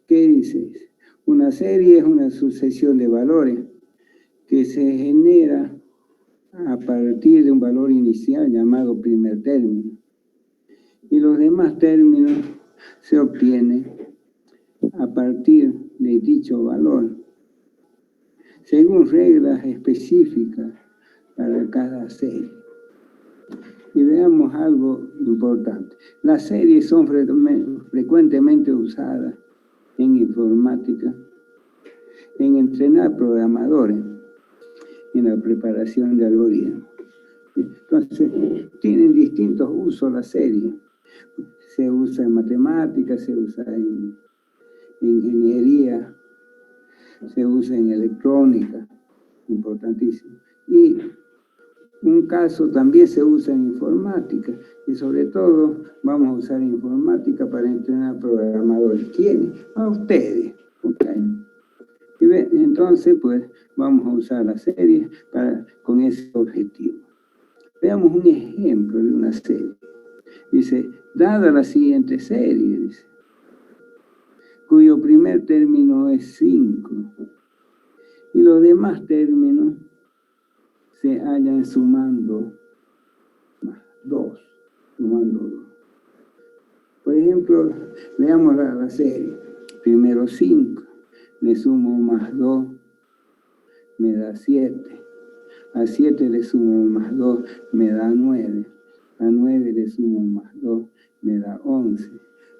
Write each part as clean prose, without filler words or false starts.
¿Qué dice? Una serie es una sucesión de valores que se genera a partir de un valor inicial llamado primer término. Y los demás términos se obtienen a partir de dicho valor, según reglas específicas para cada serie. Y veamos algo importante. Las series son frecuentemente usadas en informática, en entrenar programadores, en la preparación de algoritmos. Entonces, tienen distintos usos las series. Se usa en matemáticas, se usa en ingeniería, se usa en electrónica, importantísimo. Y un caso también se usa en informática, y sobre todo vamos a usar informática para entrenar programadores. ¿Quiénes? A ustedes. ¿Okay? Y entonces, pues, vamos a usar la serie con ese objetivo. Veamos un ejemplo de una serie. Dice, dada la siguiente serie, dice, cuyo primer término es 5, y los demás términos se hallan sumando más 2, sumando 2. Por ejemplo, veamos la serie. Primero 5, le sumo más 2, me da 7. A 7 le sumo más 2, me da 9. A 9 le sumo más 2, me da 11.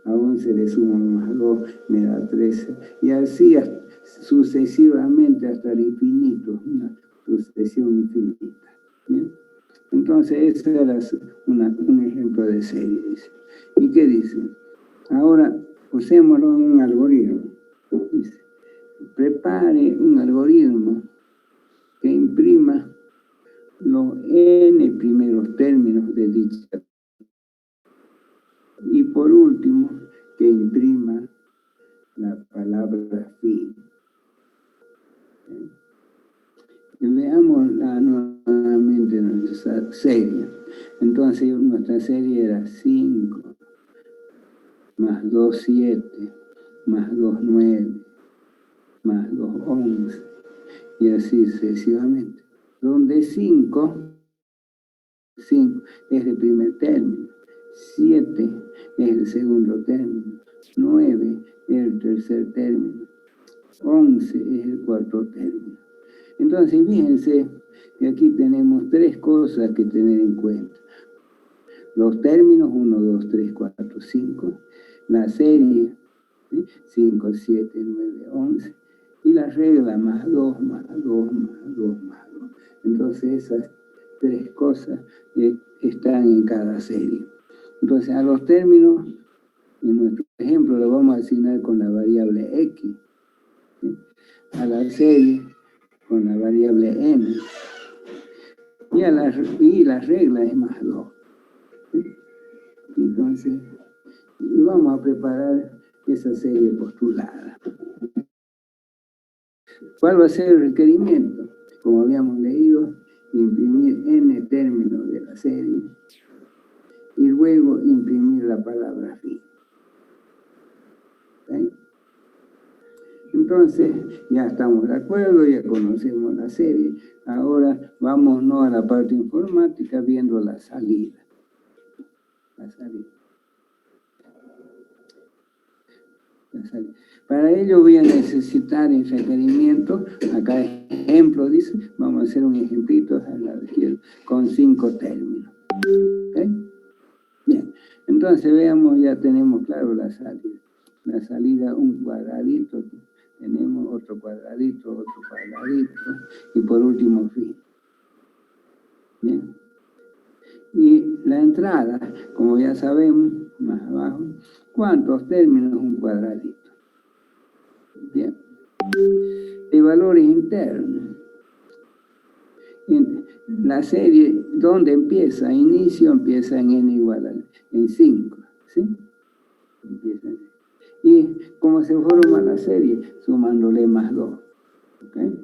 A 11 le sumo más 2, me da 13. Y así sucesivamente hasta el infinito, una sucesión infinita. ¿Bien? Entonces, ese era un ejemplo de serie. Dice. ¿Y qué dice? Ahora, usémoslo en un algoritmo. Dice, prepare un algoritmo que imprima los n primeros términos de dicha. Y por último, que imprima la palabra fin. Y veamos nuevamente nuestra serie. Entonces, nuestra serie era 5, más 2, 7, más 2, 9, más 2, 11, y así sucesivamente. Donde 5 es el primer término, 7 es el segundo término, 9 es el tercer término, 11 es el cuarto término. Entonces, fíjense que aquí tenemos 3 cosas que tener en cuenta. Los términos 1, 2, 3, 4, 5, la serie 5, 7, 9, 11, y la regla más 2, más 2, más 2, más 2. Entonces, esas 3 cosas están en cada serie. Entonces, a los términos, en nuestro ejemplo, lo vamos a asignar con la variable x. ¿Sí? A la serie, con la variable n. Y la regla es más 2. ¿Sí? Entonces, y vamos a preparar esa serie postulada. ¿Cuál va a ser el requerimiento? Como habíamos leído, imprimir n términos de la serie y luego imprimir la palabra fin. ¿Sí? Entonces, ya estamos de acuerdo, ya conocemos la serie. Ahora vámonos a la parte informática viendo la salida. La salida. Para ello voy a necesitar el requerimiento, acá ejemplo dice, vamos a hacer un ejemplito a la izquierda, con 5 términos. ¿Okay? Bien, entonces veamos, ya tenemos claro la salida. La salida, un cuadradito, tenemos otro cuadradito, y por último fin. Bien. Y la entrada, como ya sabemos, más abajo, ¿cuántos términos un cuadradito? Bien. De valores internos. En la serie, ¿dónde empieza? Inicio empieza en n igual en 5. ¿Sí? Empieza. Y como se forma la serie, sumándole más 2. ¿Okay?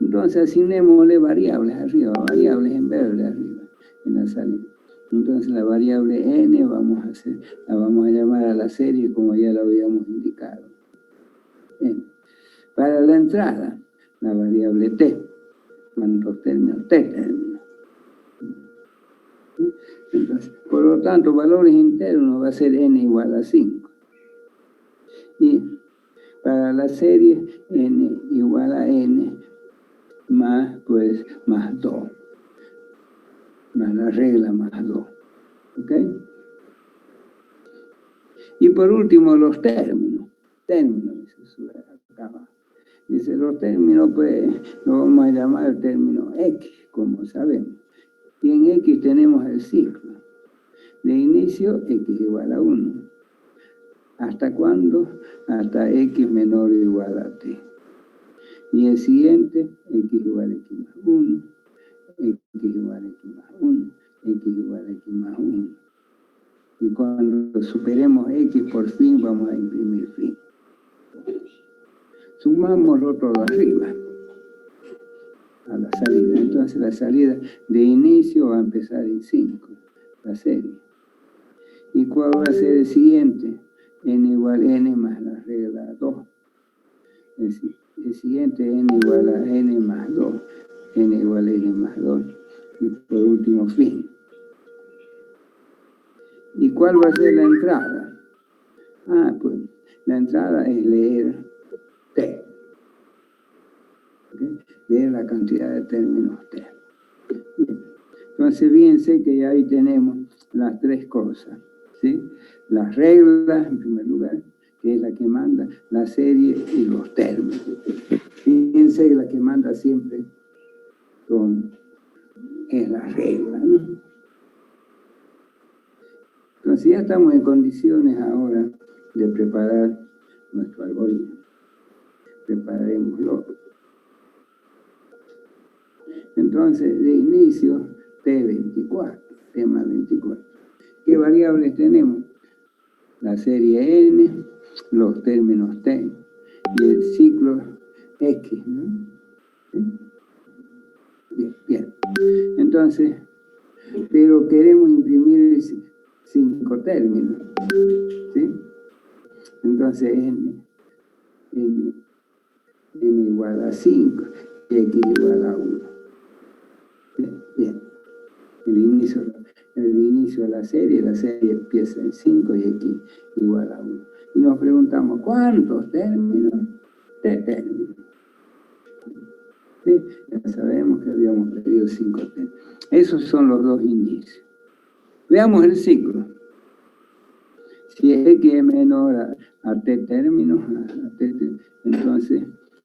Entonces asignémosle variables arriba, variables en verde arriba, en la salida. Entonces la variable n la vamos a llamar a la serie como ya lo habíamos indicado. n. Para la entrada, la variable t. ¿Cuántos términos? T términos. Entonces, por lo tanto, valores internos va a ser n igual a 5. Y para la serie, n igual a n más, pues, más 2. Más la regla más 2. ¿Ok? Y por último, los términos. Términos, acá. Dice, los términos, pues, lo vamos a llamar el término X, como sabemos. Y en X tenemos el ciclo. De inicio, X igual a 1. ¿Hasta cuándo? Hasta X menor o igual a T. Y el siguiente, X igual a X más 1, X igual a X más 1, X igual a X más 1. Y cuando superemos X, por fin vamos a imprimir fin. Sumámoslo todo arriba a la salida. Entonces la salida de inicio va a empezar en 5, la serie. ¿Y cuál va a ser el siguiente? N igual a n más la regla 2. El siguiente, n igual a n más 2. N igual a n más 2. Y por último, fin. ¿Y cuál va a ser la entrada? Pues la entrada es leer T. ¿Okay? Leer la cantidad de términos T. Bien. Entonces, fíjense que ya ahí tenemos las tres cosas. ¿Sí? Las reglas, en primer lugar, que es la que manda, la serie y los términos. Fíjense que la que manda siempre es la regla, ¿no? Entonces ya estamos en condiciones ahora de preparar nuestro algoritmo. Preparémoslo. Entonces, de inicio, T24, T más 24. ¿Qué variables tenemos? La serie n, los términos t y el ciclo x, ¿no? ¿Sí? Bien. Entonces, pero queremos imprimir 5 términos, ¿sí? Entonces, n igual a 5 y x igual a 1. Bien. El inicio de la serie empieza en 5 y x igual a 1. Y nos preguntamos, ¿cuántos términos? T términos. ¿Sí? Ya sabemos que habíamos pedido 5 términos. Esos son los dos inicios. Veamos el ciclo. Si x es menor a t términos, entonces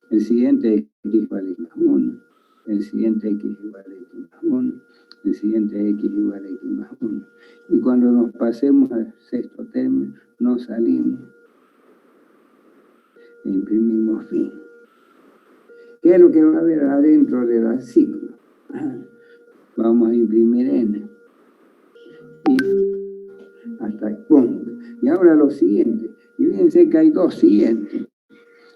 el siguiente es x igual a x más 1, el siguiente x igual a x más 1, el siguiente x igual a x más 1. Y cuando nos pasemos al sexto término, nos salimos e imprimimos fin. ¿Qué es lo que va a haber adentro del ciclo? Vamos a imprimir n. Y hasta punto. Y ahora lo siguiente. Y fíjense que hay dos siguientes.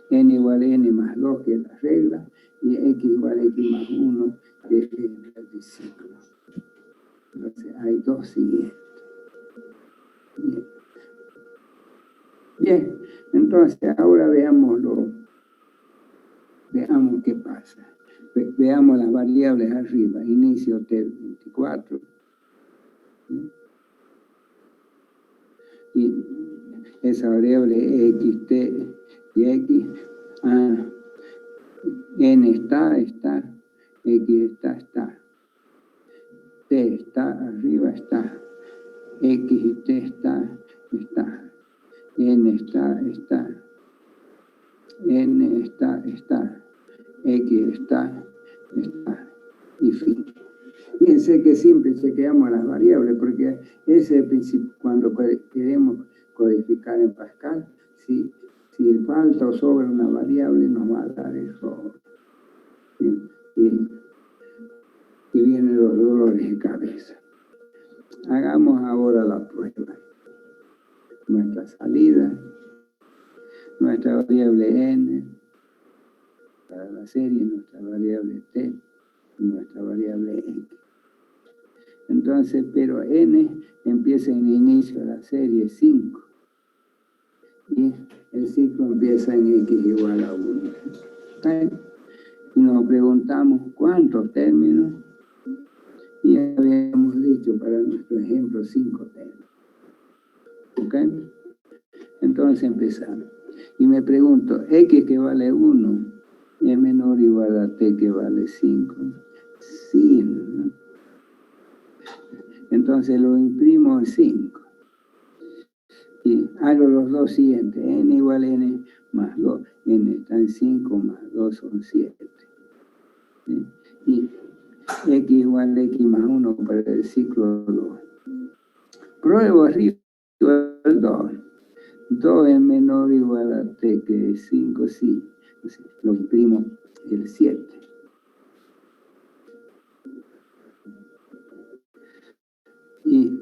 N igual a n más 2, que es la regla, y x igual a x más 1, que es el ciclo. Entonces hay dos siguientes. Bien. Bien, entonces ahora veamos qué pasa. Veamos las variables arriba. Inicio T24. Y esa variable xt y x, n está, x está, t está, arriba está, x y t está, n está, n está, x está, y fin. Fíjense que siempre chequeamos las variables, porque ese es el principio. Cuando queremos codificar en Pascal, si falta o sobra una variable, nos va a dar error. ¿Sí? Y vienen los dolores de cabeza. Hagamos ahora la prueba. Nuestra salida, nuestra variable n, para la serie, nuestra variable t, y nuestra variable x. Entonces, pero n empieza en el inicio de la serie 5 y el ciclo empieza en x igual a 1. ¿Okay? Y nos preguntamos cuántos términos, y habíamos dicho para nuestro ejemplo 5 términos. ¿Ok? Entonces empezamos. Y me pregunto, x que vale 1 es menor o igual a t que vale 5. Sí, ¿no? Entonces lo imprimo en 5. Y hago los dos siguientes. N igual a n más 2. N está en 5 más 2 son 7. ¿Sí? Y x igual a x más 1 para el ciclo 2. Pruebo arriba el 2. 2 es menor o igual a t que es 5, sí. Entonces, lo imprimo el 7. Y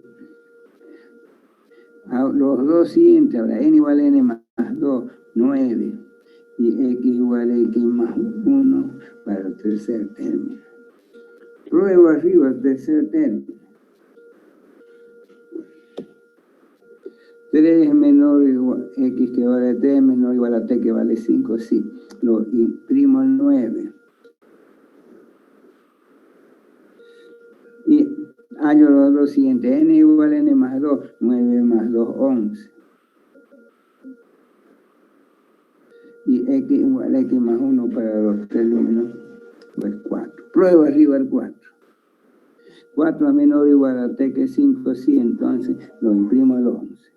los dos siguientes, ahora n igual a n más 2, 9. Y x igual a x más 1 para el tercer término. Pruebo arriba el tercer término. 3 es menor o igual a x que vale 3 es menor o igual a t que vale 5, sí. Lo imprimo el 9. Y hallo los dos siguientes. N igual a n más 2, 9 más 2, 11. Y x igual a x más 1 para los términos, pues 4. Pruebo arriba el 4. 4 es menor o igual a t que 5, sí, entonces lo imprimo el 11.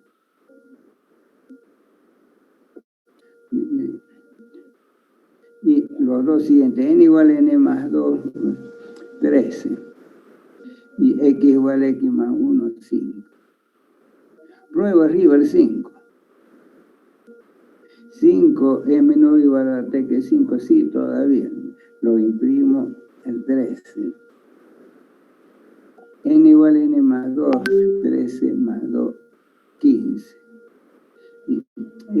Y los dos siguientes, n igual a n más 2, 13. Y x igual a x más 1, 5. Pruebo arriba el 5. 5 es menor o igual a t que 5, sí, todavía. Lo imprimo el 13. N igual a n más 2, 13 más 2, 15. Y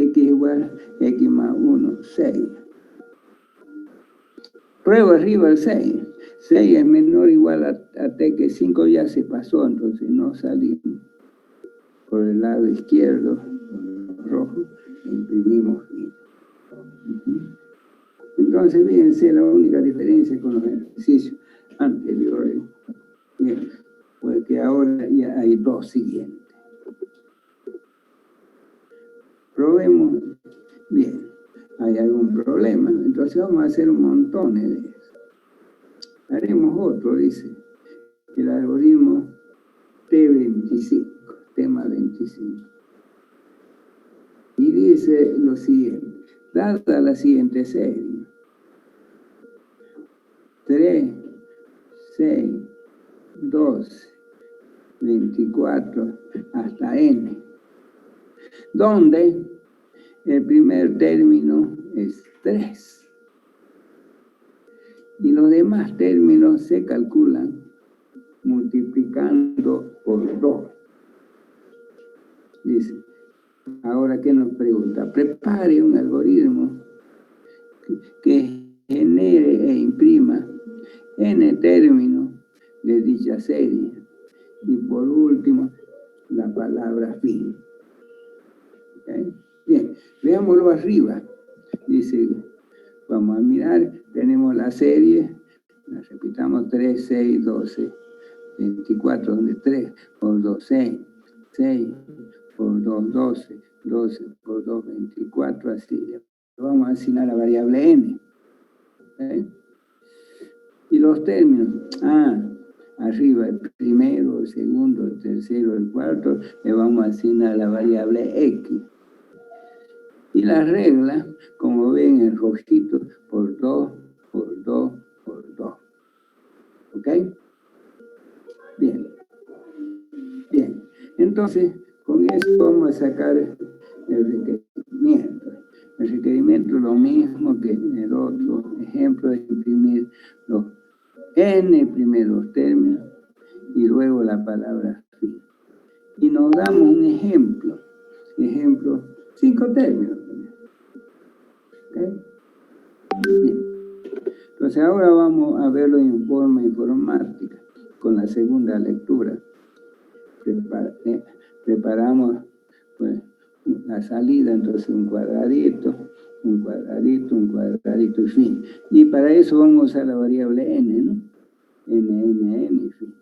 x igual a x más 1, 6. Pruebo arriba el 6. 6 es menor o igual a t que 5, ya se pasó, entonces no salimos. Por el lado izquierdo, rojo, imprimimos bien. Entonces, fíjense la única diferencia con los ejercicios anteriores, porque ahora ya hay dos siguientes. Probemos bien. ¿Hay algún problema? Entonces vamos a hacer un montón de eso. Haremos otro, dice, el algoritmo T25, tema 25. Y dice lo siguiente, dada la siguiente serie, 3, 6, 12, 24, hasta n, donde el primer término es 3. Y los demás términos se calculan multiplicando por 2. Dice, ahora, ¿qué nos pregunta? Prepare un algoritmo que genere e imprima n términos de dicha serie. Y por último, la palabra fin. ¿Okay? Bien, veámoslo arriba. Dice, vamos a mirar, tenemos la serie, la repitamos, 3, 6, 12, 24, donde 3 por 2, 6, 6 por 2, 12, 12 por 2, 24, así. Vamos a asignar la variable n. ¿Okay? Y los términos, arriba el primero, el segundo, el tercero, el cuarto, le vamos a asignar la variable x. Y la regla, como ven en rojito, por 2, por 2, por 2. ¿Ok? Bien. Bien. Entonces, con eso vamos a sacar el requerimiento. El requerimiento es lo mismo que en el otro ejemplo, de imprimir los n primeros términos y luego la palabra fin. Y nos damos un ejemplo. Ejemplo, 5 términos. ¿Okay? Bien. Entonces ahora vamos a verlo en forma informática, con la segunda lectura. Preparamos pues, la salida, entonces un cuadradito, un cuadradito, un cuadradito y fin. Y para eso vamos a usar la variable n, ¿no? N y fin.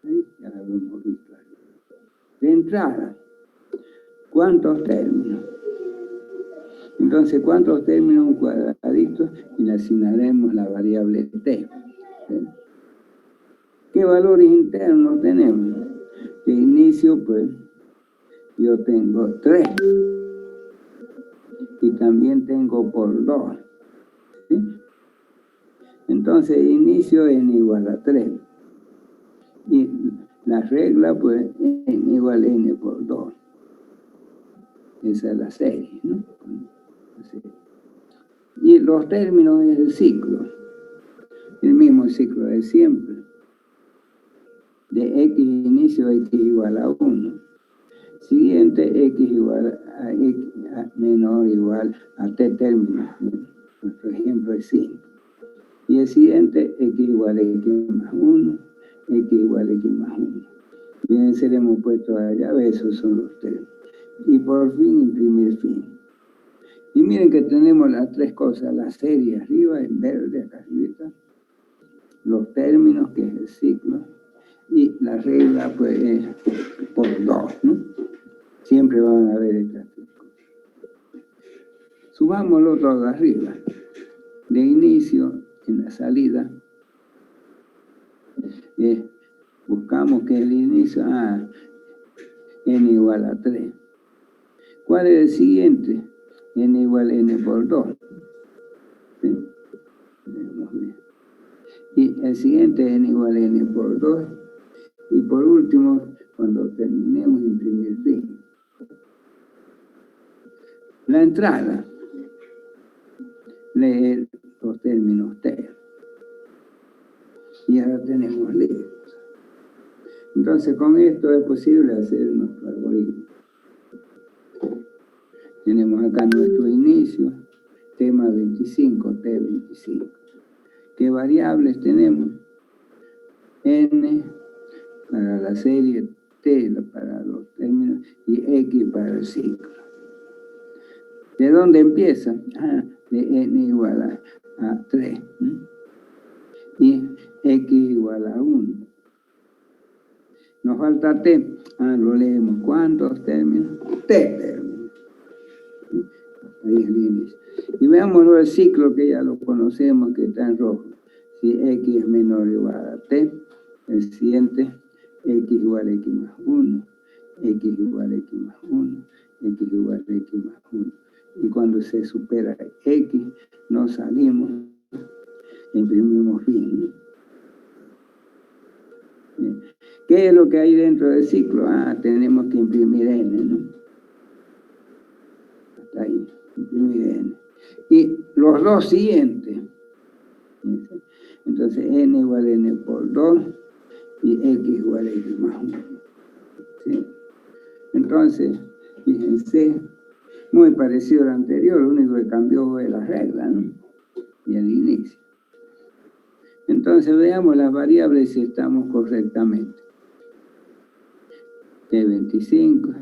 Ahí ya la hemos visto. De entrada, ¿cuántos términos? Entonces, ¿cuántos términos? Un cuadradito y le asignaremos la variable t. ¿Sí? ¿Qué valores internos tenemos? De inicio, pues, yo tengo 3. Y también tengo por 2. ¿Sí? Entonces, inicio n igual a 3. Y la regla, pues, n igual a n por 2. Esa es la serie, ¿no? Así. Y los términos es el ciclo. El mismo ciclo de siempre. De x inicio, x igual a 1. Siguiente, x igual a x menor o igual a t términos. Nuestro ejemplo es 5. Y el siguiente, x igual a x más 1, x igual a x más 1. Bien, seremos puestos a la llave, esos son los términos. Y por fin, imprimir fin. Y miren que tenemos las tres cosas, la serie arriba, en verde, acá arriba, los términos, que es el ciclo, y la regla, pues, es por 2, ¿no? Siempre van a haber estas tres cosas. Subamos lo otro de arriba. De inicio, en la salida, buscamos que el inicio, n igual a 3. ¿Cuál es el siguiente? N igual a n por 2. ¿Sí? Y el siguiente, n igual a n por 2. Y por último, cuando terminemos, imprimir fin. La entrada, leer los términos T. Y ahora tenemos listo. Entonces, con esto es posible hacer nuestro algoritmo. Tenemos acá nuestro inicio, tema 25, T25. ¿Qué variables tenemos? N para la serie, T para los términos y X para el ciclo. ¿De dónde empieza? De N igual a 3. Y X igual a 1. Nos falta T. Lo leemos. ¿Cuántos términos? T términos. Ahí es el inicio. Y veámoslo el ciclo, que ya lo conocemos, que está en rojo. Si X es menor o igual a T, el siguiente, X igual a X más 1, X igual a X más 1, X igual a X más 1. Y cuando se supera X, nos salimos, imprimimos fin. Bien. ¿Qué es lo que hay dentro del ciclo? Tenemos que imprimir n, ¿no? Hasta ahí, imprimir n. Y los dos siguientes. Entonces, n igual a n por 2 y x igual a x más 1. ¿Sí? Entonces, fíjense, muy parecido al anterior, lo único que cambió fue la regla, ¿no? Y el inicio. Entonces, veamos las variables si estamos correctamente. T25,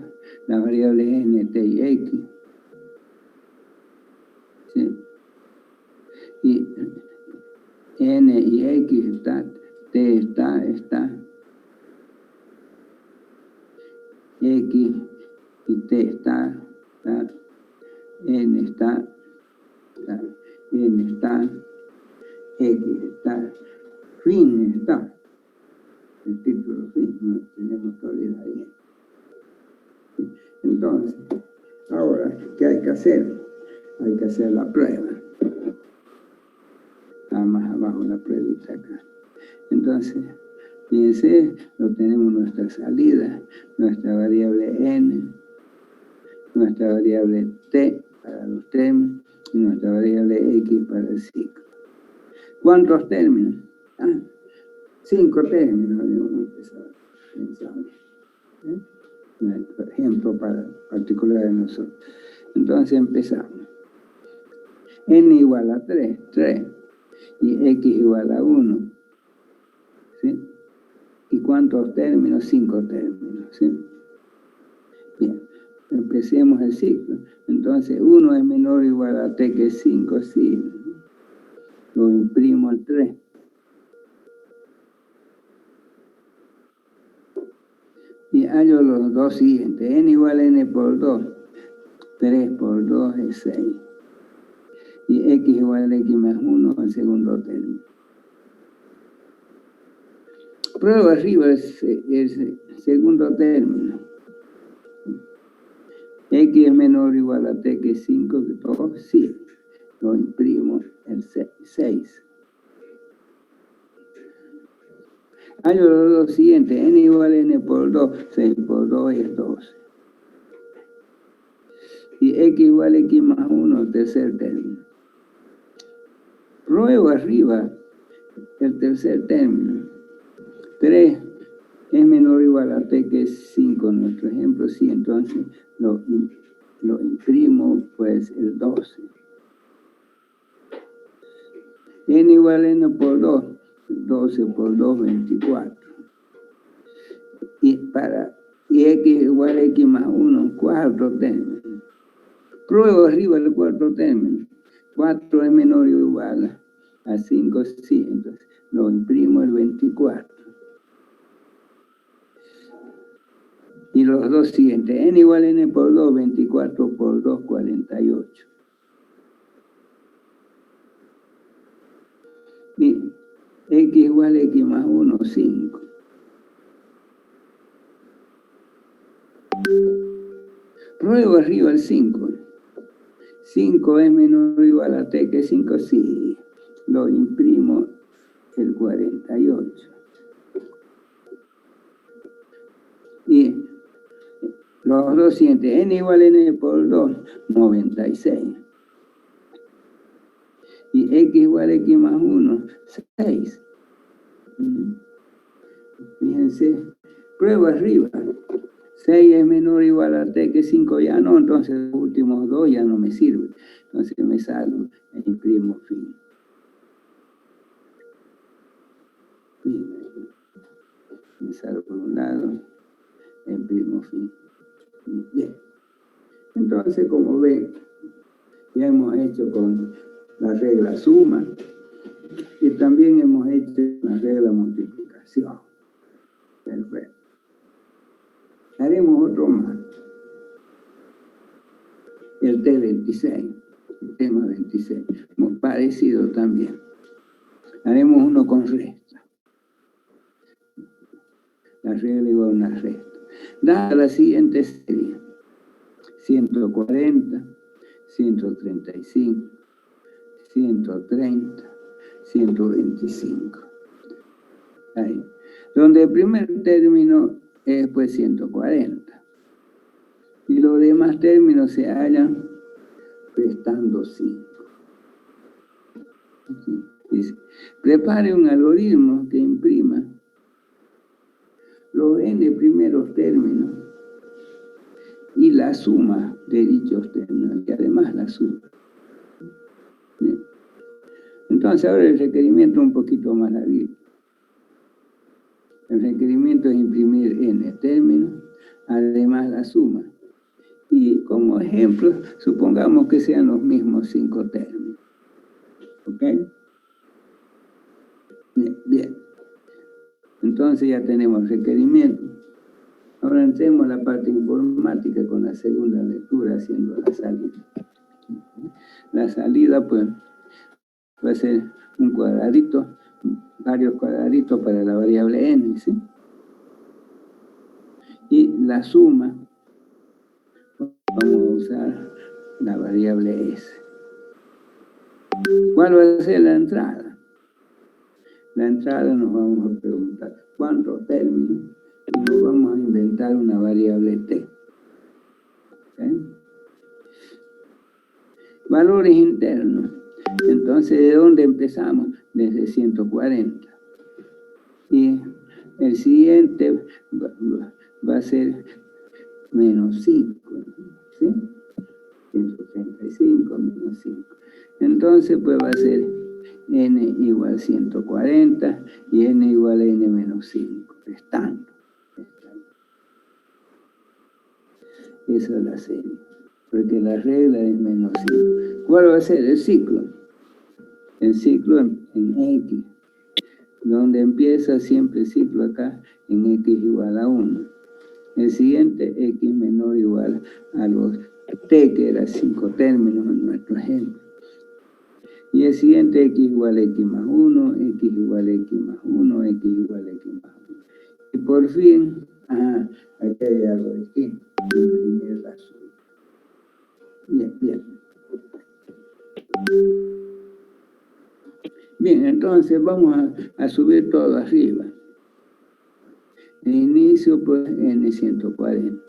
las variables n, t y x. ¿Sí? Y n y x está, t está, x y t está, n está, n está, x está, fin está. El título fin, no tenemos que olvidar ahí. Entonces, ahora, ¿qué hay que hacer? Hay que hacer la prueba. Está más abajo la pruebita acá. Entonces, fíjense, lo tenemos nuestra salida, nuestra variable n, nuestra variable t para los términos y nuestra variable x para el ciclo. ¿Cuántos términos? 5 términos, habíamos pensado. Por ejemplo, particular de nosotros. Entonces empezamos. N igual a 3, 3. Y x igual a 1. ¿Sí? ¿Y cuántos términos? 5 términos. ¿Sí? Bien. Empecemos el ciclo. Entonces 1 es menor o igual a t que 5, sí. Lo imprimo el 3. Y hallo los dos siguientes. N igual a n por 2. 3 por 2 es 6. Y x igual a x más 1 el segundo término. Pruebo arriba el segundo término. X es menor o igual a t que 5, que todo, sí. Lo imprimo el 6. Hallo los dos siguientes. N igual a n por 2. 6 por 2 es 12. Y x igual a x más 1, tercer término. Pruebo arriba el tercer término. 3 es menor o igual a t que 5 en nuestro ejemplo, sí, entonces lo imprimo pues el 12. N igual a n por 2, 12 por 2, 24. Y x igual a x más 1, cuarto término. Pruebo arriba el cuarto término. 4 es menor o igual a 5, sí, entonces lo imprimo el 24. Y los dos siguientes, n igual a n por 2, 24 por 2, 48. Y x igual a x más 1, 5. Pruebo arriba el 5. 5 es menor o igual a t que 5, sí. Lo imprimo el 48. Y los dos siguientes, n igual a n por 2, 96. Y x igual a x más 1, 6. Fíjense, prueba arriba. 6 es menor o igual a t que 5, ya no, entonces los últimos dos ya no me sirven. Entonces me salgo e imprimo fin. Me salgo por un lado, imprimo fin. Bien. Entonces, como ven, ya hemos hecho con la regla suma y también hemos hecho la regla multiplicación. Perfecto. Haremos otro más. El T26, el tema 26, muy parecido también. Haremos uno con resta. La regla igual a una resta. Dada la siguiente serie: 140, 135, 130, 125. Ahí. Donde el primer término es pues 140. Y los demás términos se hallan restando 5. Dice, prepare un algoritmo que imprima los n primeros términos y la suma de dichos términos, y además la suma. Bien. Entonces ahora el requerimiento un poquito más largo. El requerimiento es imprimir n términos, además la suma. Y como ejemplo, supongamos que sean los mismos 5 términos. ¿Ok? Bien. Entonces ya tenemos requerimiento. Ahora entremos a la parte informática con la segunda lectura haciendo la salida. La salida pues va a ser un cuadradito, varios cuadraditos para la variable n, ¿sí? Y la suma, vamos a usar la variable s. ¿Cuál va a ser la entrada? La entrada nos vamos a preguntar cuántos términos y nos vamos a inventar una variable t. ¿Okay? Valores internos. Entonces, ¿de dónde empezamos? Desde 140. Y el siguiente va a ser menos 5. ¿Sí? 135 menos 5. Entonces, pues va a ser n igual a 140 y n igual a n menos 5, restando. Esa es la serie. Porque la regla es menos 5. ¿Cuál va a ser el ciclo? El ciclo en X. Donde empieza siempre el ciclo acá en X igual a 1. El siguiente, X menor o igual a los T, que eran 5 términos en nuestro ejemplo. Y el siguiente, X igual a X más 1, X igual a X más 1, X igual a X más 1. Y por fin, aquí hay algo distinto. Imprimir el azul. Bien, bien. Bien, entonces vamos a subir todo arriba. El inicio, pues, N140.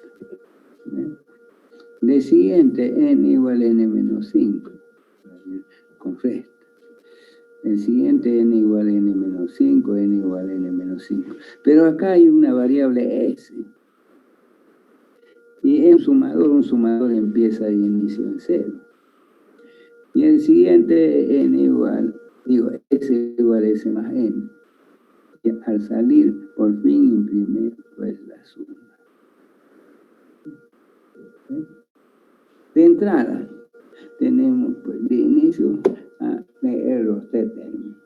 De siguiente, N igual a N menos 5. Con resta. El siguiente, N igual a N menos 5, N igual a N menos 5. Pero acá hay una variable S. Y es un sumador empieza de inicio en 0. Y el siguiente, N igual, S igual a S más N. Y al salir, por fin imprimir pues la suma. De entrada, tenemos pues, de inicio a leer los términos.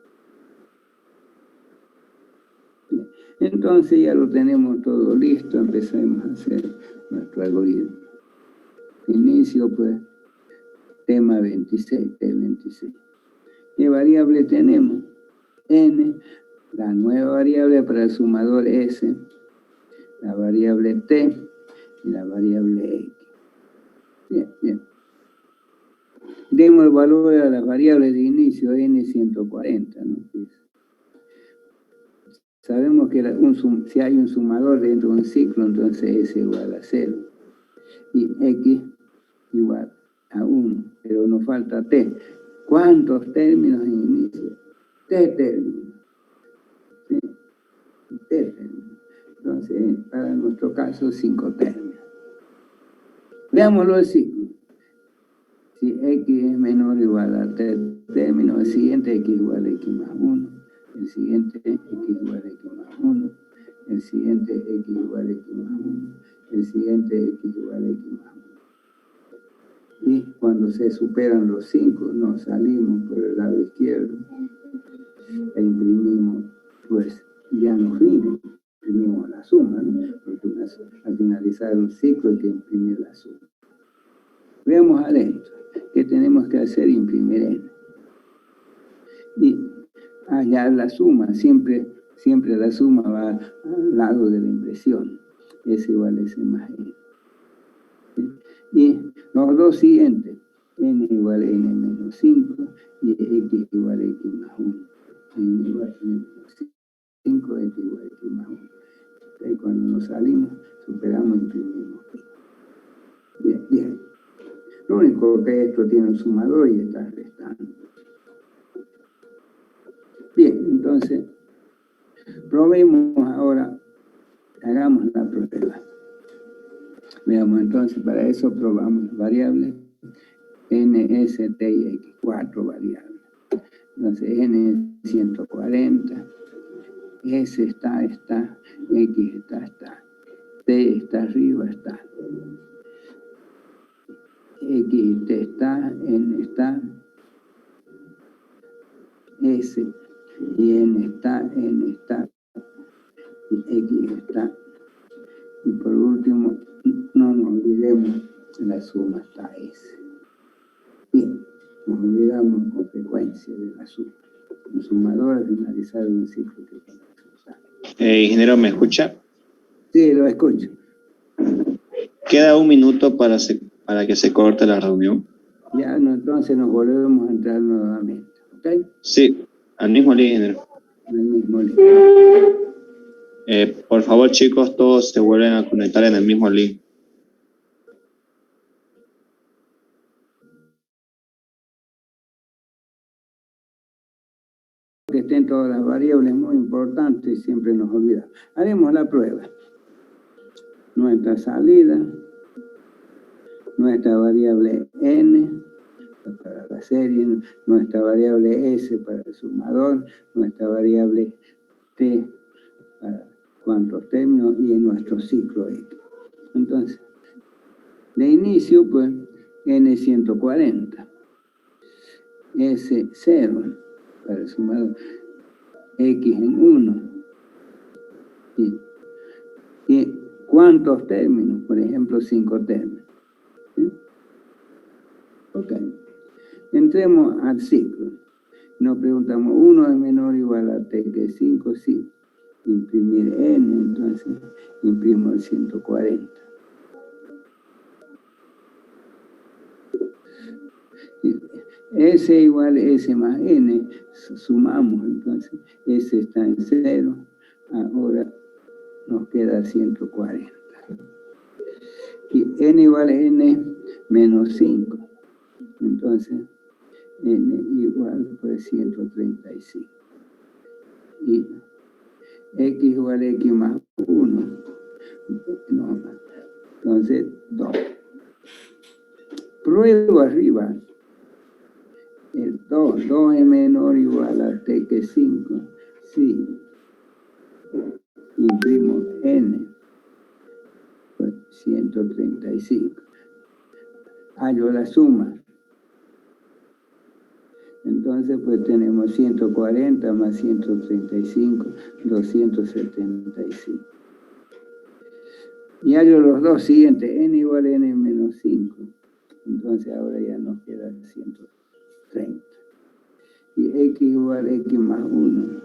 Entonces ya lo tenemos todo listo, empecemos a hacer nuestro algoritmo. Inicio, pues, tema 26, T26. ¿Qué variable tenemos? N, la nueva variable para el sumador S, la variable T y la variable X. Bien, bien. Demos el valor a las variables de inicio N140, ¿no? Sabemos que si hay un sumador dentro de un ciclo, entonces S igual a 0. Y X igual a 1. Pero nos falta T. ¿Cuántos términos en inicio? T términos. ¿Sí? T términos. Entonces, para nuestro caso, 5 términos. Veámoslo el ciclo. Si X es menor o igual a T términos, el siguiente X igual a X más 1. El siguiente X igual a X más 1. El siguiente X igual a X más 1. El siguiente X igual a X más 1. Y cuando se superan los 5, nos salimos por el lado izquierdo e imprimimos, pues ya no fines, imprimimos la suma, ¿no? Porque al finalizar un ciclo hay que imprimir la suma. Veamos adentro, ¿qué tenemos que hacer? Imprimir N. Y hallar la suma, siempre la suma va al lado de la impresión, S igual a S más N. Y los dos siguientes, N igual a N menos 5 y X igual a X más 1. N igual a N menos 5, X igual a X más 1. Y cuando nos salimos, superamos y imprimimos. Bien, bien. Lo único que esto tiene un sumador y está restando. Bien, entonces, probemos ahora, hagamos la prueba. Veamos entonces, para eso probamos las variables N, S, T y X, 4 variables. Entonces, N 140, S está, X está, T está arriba, está. X y T está, N está, S y N está, y X está. Y por último, no nos olvidemos, la suma está S. Bien, nos olvidamos con frecuencia de la suma. Un sumador al finalizar un ciclo que tiene que usar. Ingeniero, ¿me escucha? Sí, lo escucho. Queda un minuto para que se corte la reunión. Ya, no, entonces nos volvemos a entrar nuevamente. ¿Ok? Sí, al mismo link, ingeniero. Al mismo link. Por favor, chicos, todos se vuelven a conectar en el mismo link. Que estén todas las variables muy importantes y siempre nos olvidamos. Haremos la prueba. Nuestra salida, nuestra variable N para la serie, nuestra variable S para el sumador, nuestra variable T para cuántos términos y en nuestro ciclo X. Entonces, De inicio, pues, N140. S0, para sumar X en 1. ¿Y cuántos términos? Por ejemplo, 5 términos. ¿Sí? Ok. Entremos al ciclo. Nos preguntamos, 1 es menor o igual a T que 5, sí. Imprimir N, entonces imprimo el 140. S igual a S más N, sumamos, entonces S está en 0, ahora nos queda 140. Y N igual a N menos 5, entonces N igual pues 135. Y X igual a X más 1, no, entonces 2. Pruebo arriba. El 2 es menor o igual a T que 5. Sí. Imprimo N. Pues 135. Hallo la suma. Entonces, pues tenemos 140 más 135, 275. Y hallo los dos siguientes, N igual a N menos 5. Entonces, ahora ya nos queda 130. Y X igual a X más 1,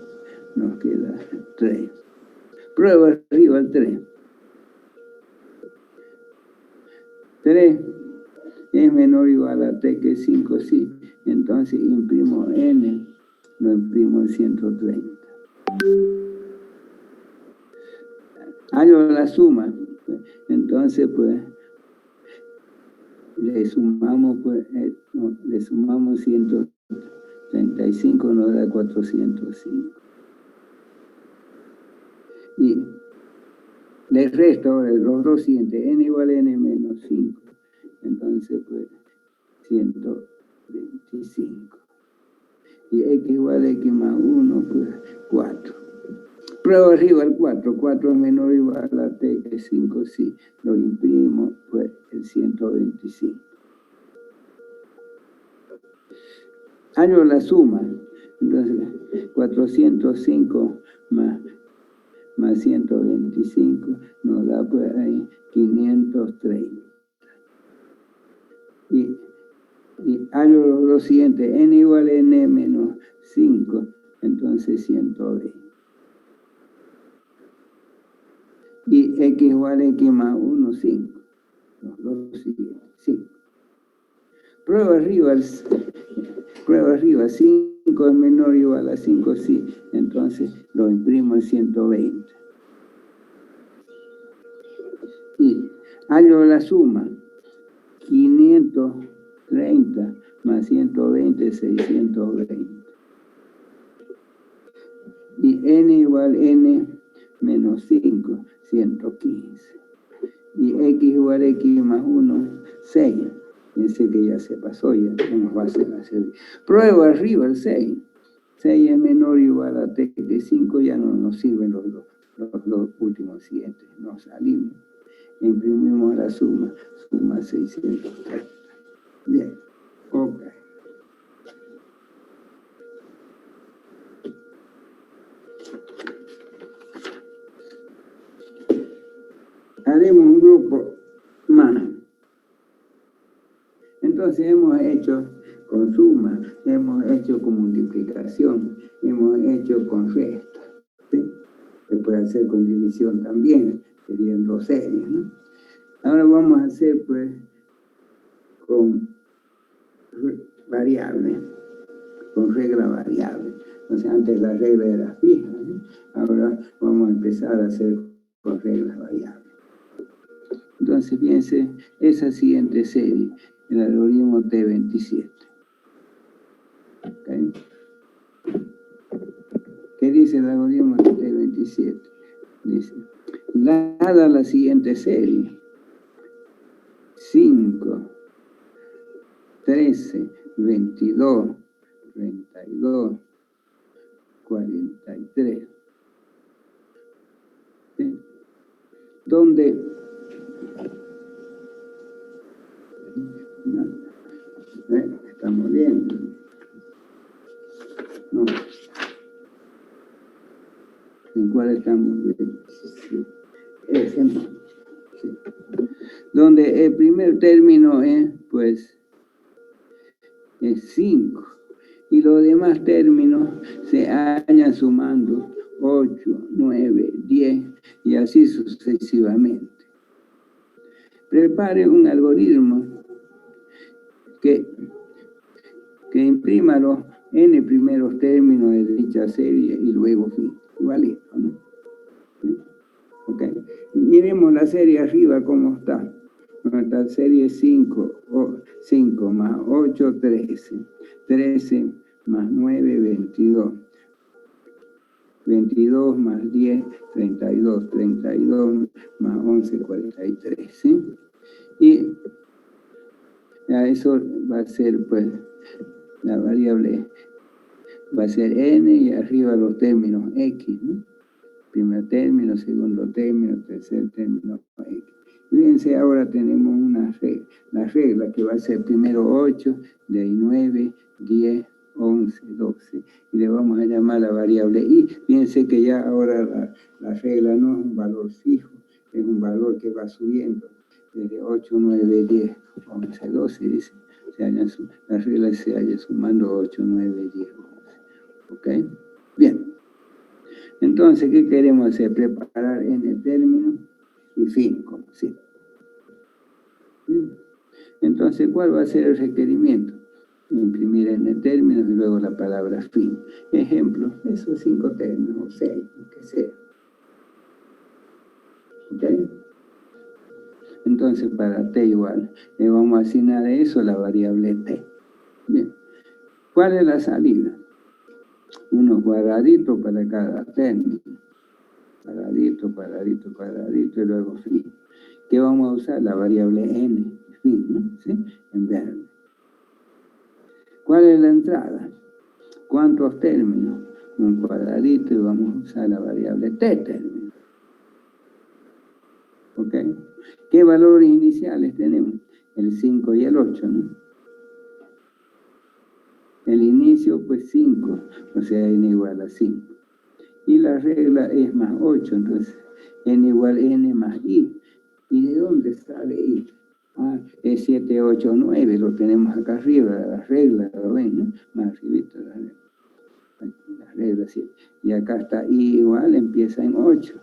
nos queda 3. Prueba arriba el 3. 3 es menor o igual a T que 5, sí. Entonces imprimo N, lo imprimo en 130. Hallo la suma. Entonces, pues, le sumamos 135, nos da 405. Y le resto ahora los dos siguientes, N igual a N menos 5. Entonces, pues, 125. Y X igual a X más 1, pues, 4. Prueba arriba el 4. 4 es menor o igual a T que 5, sí. Lo imprimo, pues, el 125. Hallo la suma. Entonces, 405 más 125 nos da, pues, ahí 530. Y hallo los dos siguientes, N igual a N menos 5, entonces 120. Y X igual a X más 1, 5. Los dos siguientes, 5. Prueba arriba, 5 es menor o igual a 5, sí. Entonces lo imprimo en 120. Y hallo la suma, 530 más 120, 620. Y N igual a N menos 5, 115. Y X igual a X más 1, 6. Piense que ya se pasó, ya nos va a hacer hacer. Prueba arriba el 6. 6 es menor o igual a T que 5, ya no nos sirven los dos últimos siguientes. Nos salimos. Imprimimos la suma 630. Bien, ok. Haremos un grupo más. Entonces hemos hecho con suma, hemos hecho con multiplicación, hemos hecho con resta. ¿Sí? Se puede hacer con división también, serían dos series, ¿no? Ahora vamos a hacer, pues, con variables, con regla variable. Entonces antes la regla era fija, ¿no? Ahora vamos a empezar a hacer con reglas variables. Entonces fíjense esa siguiente serie, el algoritmo T27. ¿Okay? ¿Qué dice el algoritmo T27? Dice, dada la siguiente serie, 5, 13, 22, 32, 43. ¿Sí? Donde ¿no? Estamos viendo. No. ¿En cuál estamos viendo? Ese no. Sí. Donde el primer término es, pues, es 5. Y los demás términos se hallan sumando 8, 9, 10 y así sucesivamente. Prepare un algoritmo que imprima los n primeros términos de dicha serie y luego fin. Igualito, ¿no? Okay. Miremos la serie arriba cómo está. Nuestra serie 5 más 8, 13. 13 más 9, 22. 22 más 10, 32. 32 más 11, 43. ¿Sí? Y a eso va a ser, pues, la variable va a ser n y arriba los términos x, ¿no? Primer término, segundo término, tercer término, x. Fíjense, ahora tenemos la regla que va a ser primero 8, de ahí 9, 10, 11, 12, y le vamos a llamar la variable y. Fíjense que ya ahora la regla no es un valor fijo, es un valor que va subiendo, desde 8, 9, 10, 11, 12, dice, la regla se halla sumando 8, 9, 10, 11. ¿Ok? Bien. Entonces, ¿qué queremos hacer? Preparar n término y fin, como sí. Entonces, ¿cuál va a ser el requerimiento? Imprimir n términos y luego la palabra fin. Ejemplo, esos 5 términos, o 6, lo que sea. ¿Ok? Entonces, para t igual, le vamos a asignar a eso la variable t. Bien. ¿Cuál es la salida? Unos cuadraditos para cada término. Cuadradito, cuadradito, cuadradito, y luego fin. ¿Qué vamos a usar? La variable n, fin, ¿no? ¿Sí? En verde. ¿Cuál es la entrada? ¿Cuántos términos? Un cuadradito y vamos a usar la variable t término. ¿Ok? ¿Qué valores iniciales tenemos? El 5 y el 8, ¿no? El inicio, pues 5, o sea, n igual a 5. Y la regla es más 8, entonces n igual a n más i. ¿Y de dónde sale i? Ah, es 7, 8, 9, lo tenemos acá arriba, la regla, ¿lo ven? ¿No? Más arribita la regla 7. Y acá está i igual, empieza en 8.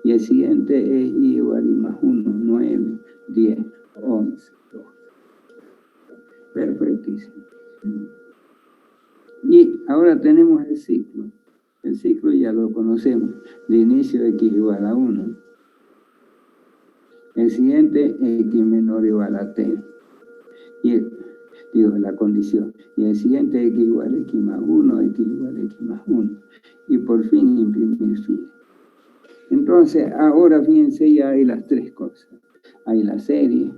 Y el siguiente es i igual y más 1, 9, 10, 11, 12. Perfectísimo. Y ahora tenemos el ciclo. El ciclo ya lo conocemos. De inicio x igual a 1. El siguiente, x menor o igual a t. Y la condición. Y el siguiente, x igual a x más 1, x igual a x más 1. Y por fin imprimir fin. Entonces, ahora fíjense, ya hay las tres cosas. Hay la serie,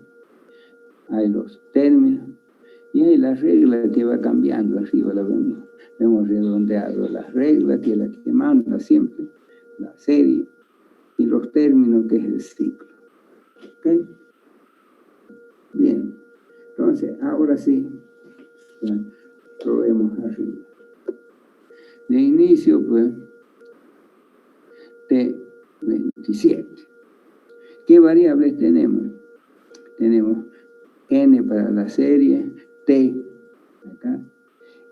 hay los términos, y hay la regla que va cambiando. Arriba la vemos. Hemos redondeado la regla, que es la que manda siempre, la serie, y los términos, que es el ciclo. ¿Ok? Bien. Entonces, ahora sí, lo vemos arriba. De inicio, pues, T27. ¿Qué variables tenemos? Tenemos n para la serie, t, acá,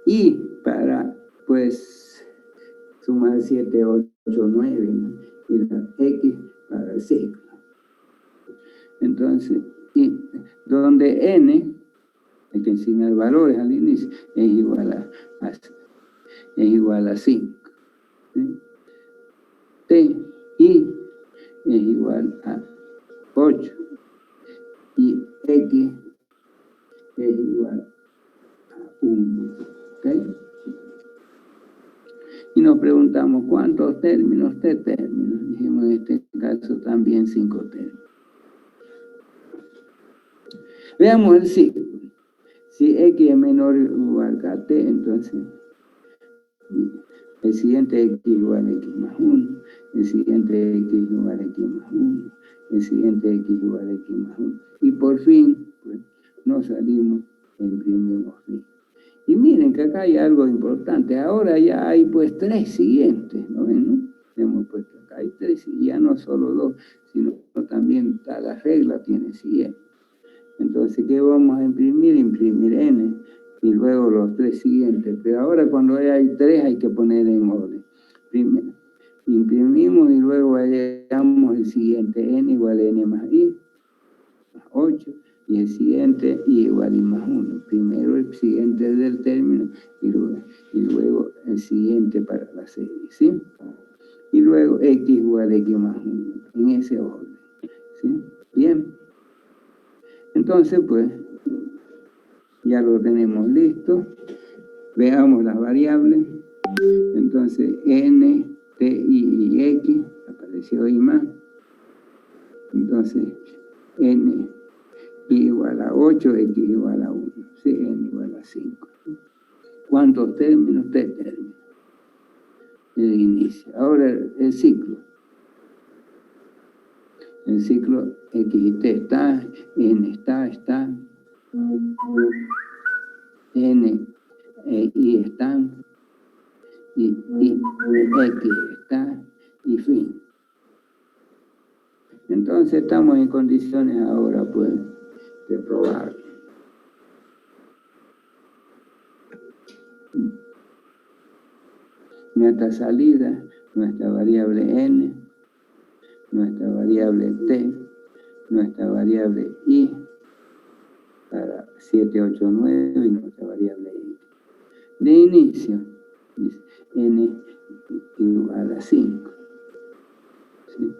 y para, pues, sumar 7, 8, 9, ¿no? Y la x para el ciclo. Entonces, y donde n, hay que asignar valores al inicio, es igual a 5. ¿Sí? T, y es igual a 8. Y x es igual a 1. ¿Ok? Y nos preguntamos, ¿cuántos términos? T términos. Dijimos en este caso también 5 términos. Veamos el ciclo. Si x es menor o igual a t, entonces el siguiente x igual a x más 1, el siguiente x igual a x más 1, el siguiente x igual a x más 1. Y por fin, pues, no salimos, imprimimos fin. Y miren que acá hay algo importante. Ahora ya hay pues 3 siguientes, ¿no ven? ¿No? Hemos puesto acá, hay 3, y ya no solo 2, sino también cada regla tiene siguiente. Entonces, ¿qué vamos a imprimir? Imprimir n, y luego los 3 siguientes. Pero ahora cuando hay 3 hay que poner en orden. Primero, imprimimos y luego agregamos el siguiente, n igual a n más i, más 8, y el siguiente y igual y más 1. Primero el siguiente del término y luego el siguiente para la serie, ¿sí? Y luego x igual a x más 1, en ese orden, ¿sí? Bien. Entonces, pues, ya lo tenemos listo. Veamos las variables. Entonces, n, t, y x, apareció y más. Entonces, n igual a 8, x igual a 1, ¿sí? N igual a 5. ¿Cuántos términos? 3 términos. El inicio. Ahora el ciclo. El ciclo x y t está, n está, n y están, y x está, y fin. Entonces estamos en condiciones ahora, pues, de probar. Nuestra salida, nuestra variable n, nuestra variable t, nuestra variable i, para 7, 8, 9, y nuestra variable i. De inicio, dice n igual a 5, ¿sí?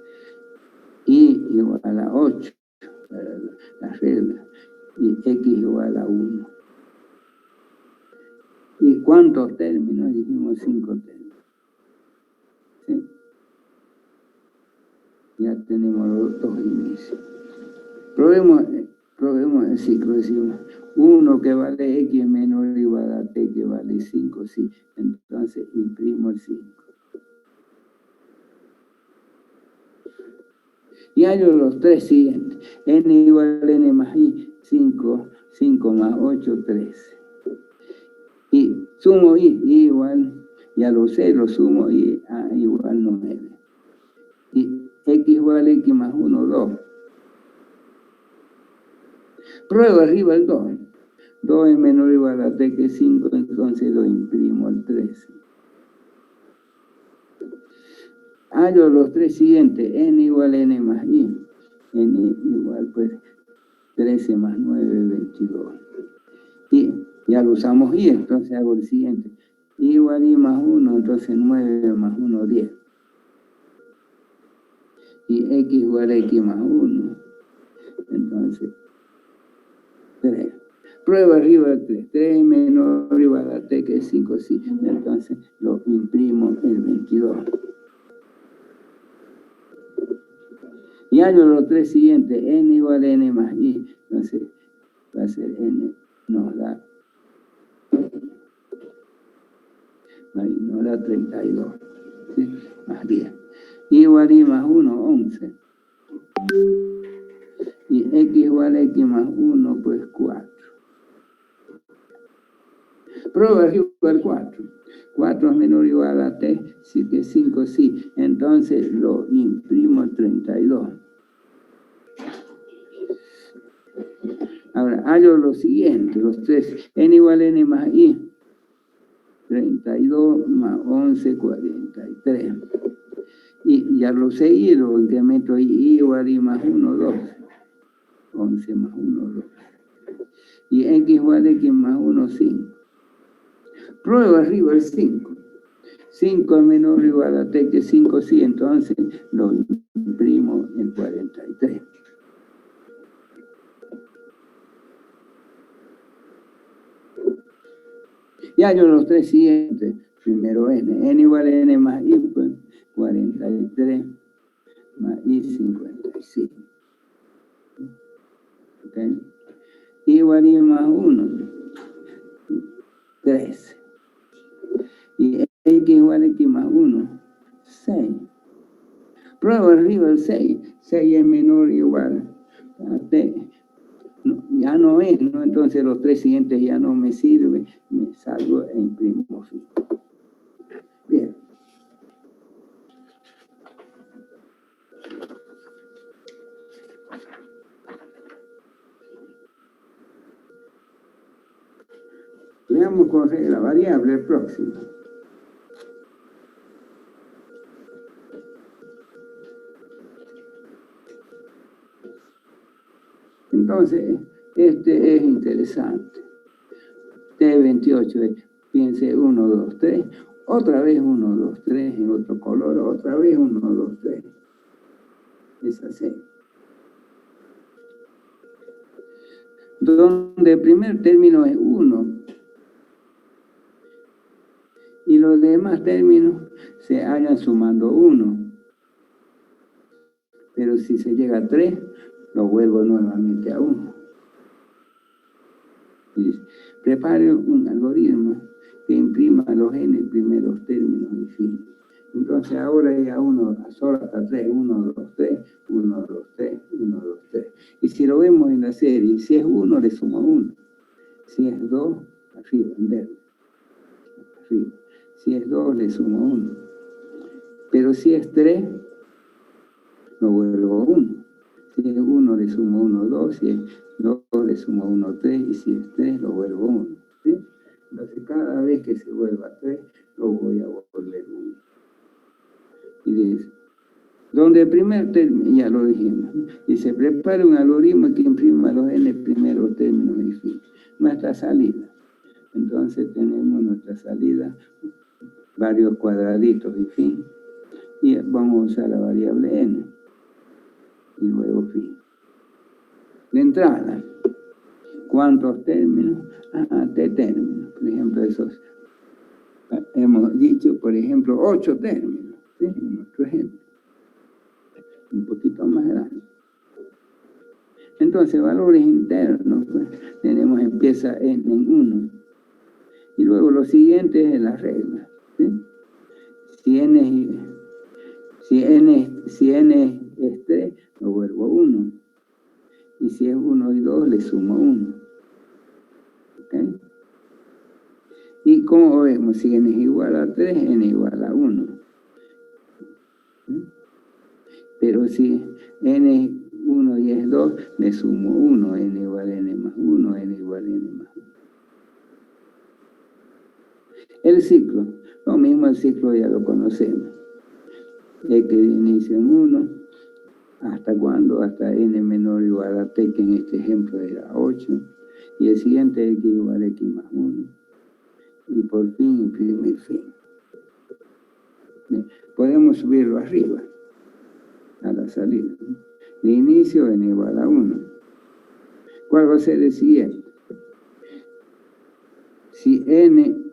I igual a 8, para la regla, y x igual a 1. ¿Y cuántos términos? Dijimos 5 términos. ¿Sí? Ya tenemos los 2 inicios. Probemos el ciclo. Decimos 1 que vale x menor o igual a t que vale 5, sí. Entonces imprimo el 5. Y hallo los 3 siguientes. N igual a n más i, 5, 5 más 8, 13. Y sumo i igual, ya lo sé, lo sumo, y a igual 9. Y x igual a x más 1, 2. Pruebo arriba el 2. 2 es menor o igual a t que 5, entonces lo imprimo al 13. Hallo los 3 siguientes, n igual a n más i. N igual, pues, 13 más 9, 22. Y ya lo usamos i, entonces hago el siguiente. I igual a i más 1, entonces 9 más 1, 10. Y x igual a x más 1, entonces 3. Prueba arriba el 3. 3 menor o igual a t que es 5, sí. Entonces lo imprimo el 22. Y hallo los 3 siguientes. N igual a n más i. Entonces va a ser n. Nos da 32. ¿Sí? Más 10. I igual a i más 1, 11. Y x igual a x más 1, pues 4. Prueba arriba el 4. 4 es menor o igual a t, sí que 5 sí. Entonces lo imprimo el 32. Ahora, hallo lo siguiente, los 3. N igual a n más i. 32 más 11, 43. Y ya lo sé, y lo incremento i igual a i más 1, 12. 11 más 1, 12. Y x igual a x más 1, 5. Prueba arriba el 5. 5 es menor o igual a t que 5, sí, entonces lo imprimo en 43. Y hallo los 3 siguientes. Primero n. N igual a n más i, pues 43 más i, 55. ¿Ok? Igual a i más 1, 13. Y x igual a x más 1, 6. Prueba arriba el 6. 6 es menor o igual a t. ya no es, ¿no? Entonces los tres siguientes ya no me sirven, me salgo e imprimo fin. Bien. Veamos con la variable próxima. Entonces, este es interesante. T28, piense 1, 2, 3, otra vez 1, 2, 3, en otro color, otra vez 1, 2, 3. Es así. Donde el primer término es 1 y los demás términos se hallan sumando 1. Pero si se llega a 3, lo vuelvo nuevamente a 1. Prepare un algoritmo que imprima los n primeros términos y fin. Entonces ahora ya solo hasta 3, 1, 2, 3, 1, 2, 3, 1, 2, 3. Y si lo vemos en la serie, si es 1, le sumo 1. Si es 2, arriba, en verde. Arriba. Si es 2, le sumo 1. Pero si es 3, lo vuelvo a 1. Si es 1, le sumo 1, 2. Si es 2, le sumo 1, 3. Y si es 3, lo vuelvo a 1. ¿Sí? Entonces, cada vez que se vuelva a 3, lo voy a volver 1. Y dice, donde el primer término, ya lo dijimos, dice, prepare un algoritmo que imprima los n primeros términos y fin. Nuestra salida. Entonces, tenemos nuestra salida, varios cuadraditos y fin. Y vamos a usar la variable n. Y luego fin. De entrada, ¿cuántos términos? T términos. Por ejemplo, esos. Hemos dicho, por ejemplo, 8 términos. ¿Sí? En nuestro ejemplo. Un poquito más grande. Entonces, valores internos, pues, tenemos, empieza en 1. Y luego lo siguiente es la regla. ¿Sí? Si n es 3, lo vuelvo a 1. Y si es 1 y 2, le sumo 1. ¿Okay? Y como vemos, si n es igual a 3, n es igual a 1. ¿Sí? Pero si n es 1 y es 2, le sumo 1, n igual a n más 1, n igual a n más 1. El ciclo, lo mismo el ciclo ya lo conocemos. X de inicio en 1, ¿hasta cuándo? Hasta n menor o igual a t, que en este ejemplo era 8, y el siguiente x igual a x más 1, y por fin imprimir fin. Bien, podemos subirlo arriba, a la salida. De inicio n igual a 1. ¿Cuál va a ser el siguiente? Si n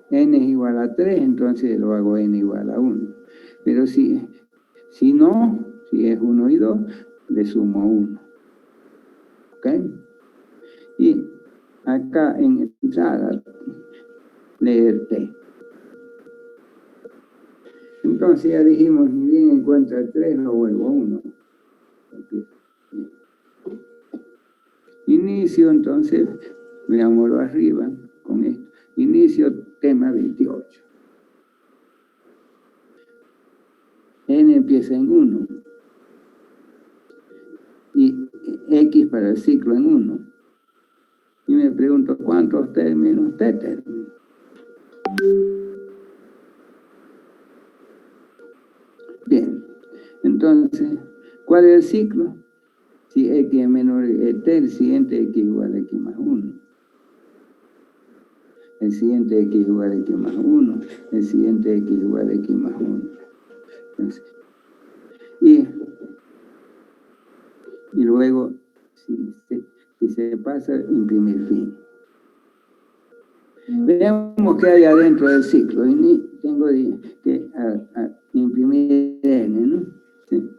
es igual a 3, entonces lo hago n igual a 1. Pero si no, si es 1 y 2, le sumo 1. ¿Ok? Y acá en entrada, leer t. Entonces ya dijimos, ni bien encuentra el 3, lo vuelvo a 1. Inicio, entonces, veámoslo arriba con esto. Inicio tema 28. N empieza en 1. Y X para el ciclo en 1. Y me pregunto, ¿cuántos términos? T términos. Bien. Entonces, ¿cuál es el ciclo? Si X es menor que T, el siguiente X igual a X más 1. El siguiente X igual a X más 1. El siguiente X igual a X más 1. Entonces, y luego, si se pasa, imprimir fin. Veamos qué hay adentro del ciclo. Y tengo que imprimir n, ¿no? Sí.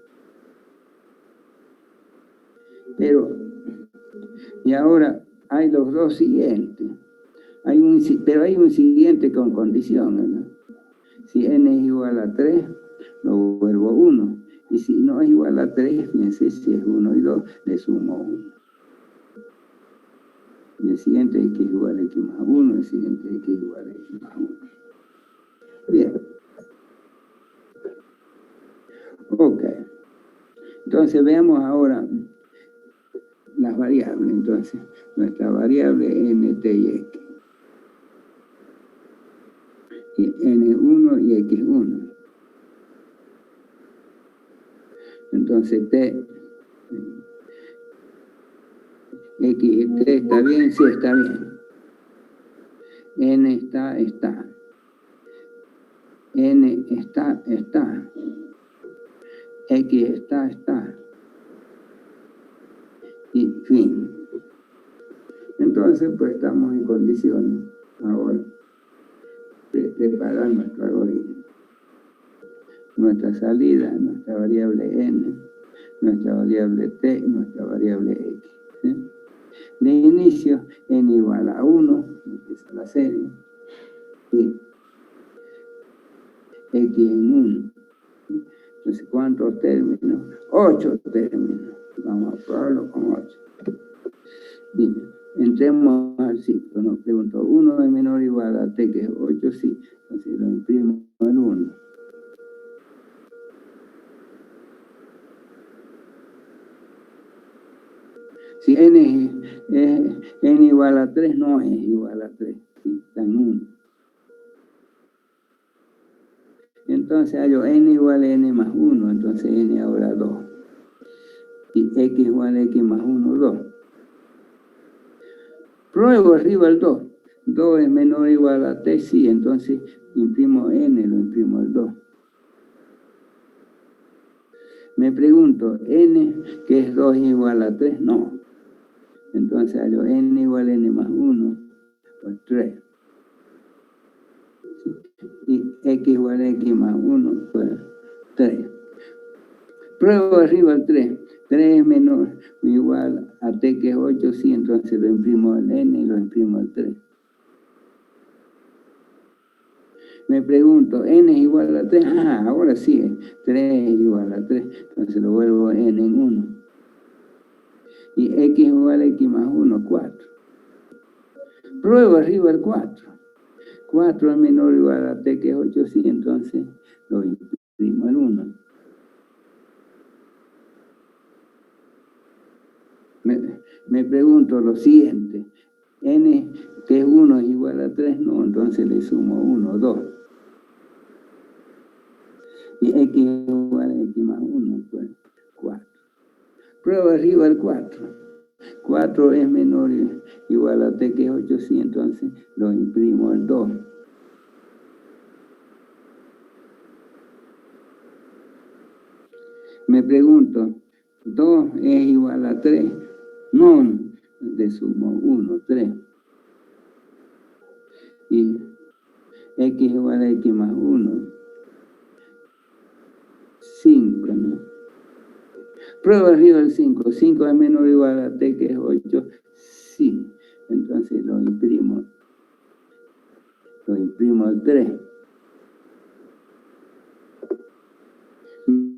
Pero, y ahora hay los dos siguientes. Pero hay un siguiente con condiciones, ¿no? Si n es igual a 3, lo vuelvo a 1. Y si no es igual a 3, fíjense, si es 1 y 2, le sumo 1. Y el siguiente x igual a x más 1, el siguiente x igual a x más 1. Bien. Ok. Entonces veamos ahora las variables. Entonces, nuestra variable nt y x. Y n1 y x1. Entonces t, x y t está bien, sí está bien. N está. N está. X está. Y fin. Entonces, pues estamos en condiciones ahora de preparar nuestro algoritmo. Nuestra salida, nuestra variable n, nuestra variable t, nuestra variable x. ¿Sí? De inicio, n igual a 1, empieza la serie, y x en 1. Entonces, ¿cuántos términos? 8 términos. Vamos a probarlo con 8. Bien, entremos al ciclo. Nos preguntó, 1 es menor o igual a t, que es 8, sí. Entonces lo imprimo en 1. Si n es n igual a 3, no es igual a 3. ¿Sí? Está en 1. Entonces hallo n igual a n más 1, entonces n ahora 2. Y x igual a x más 1, 2. Pruebo arriba el 2. 2 es menor o igual a t, sí, entonces imprimo n, lo imprimo el 2. Me pregunto, n, que es 2 igual a 3, no. Entonces hallo n igual a n más 1, pues 3. Y x igual a x más 1, pues 3. Pruebo arriba el 3. 3 es menor o igual a t, que es 8, sí, entonces lo imprimo el n y lo imprimo el 3. Me pregunto, n es igual a 3, ahora sí, 3 es igual a 3, entonces lo vuelvo n en 1. Y x igual a x más 1, 4. Pruebo arriba el 4. 4 es menor o igual a t, que es 8, sí, entonces lo imprimo el 1. Me pregunto lo siguiente, n, que es 1, es igual a 3, no, entonces le sumo 1, 2. Y x igual a x más 1, pues 4. Prueba arriba el 4. 4 es menor o igual a t, que es 8, sí, entonces lo imprimo el 2. Me pregunto, 2 es igual a 3, no, le sumo 1, 3. Y x igual a x más 1, 5, ¿no? Prueba arriba el 5. 5 es menor o igual a t, que es 8, sí. Entonces lo imprimo el 3.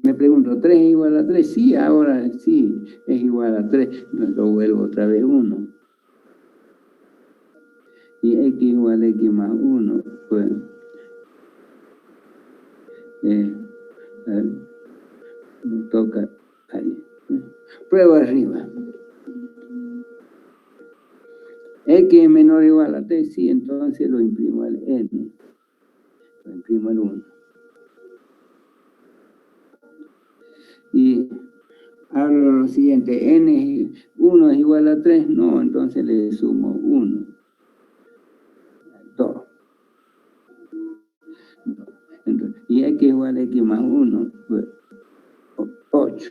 Me pregunto, ¿3 es igual a 3? Sí, ahora sí, es igual a 3. Lo vuelvo otra vez 1. Y x igual a x más 1, pues me toca ahí. Prueba arriba. X es menor o igual a t, sí, entonces lo imprimo el n. Lo imprimo el 1. Y hablo lo siguiente, n, 1 es igual a 3, no, entonces le sumo 1. 2. Entonces, y x igual a x más 1, pues 8.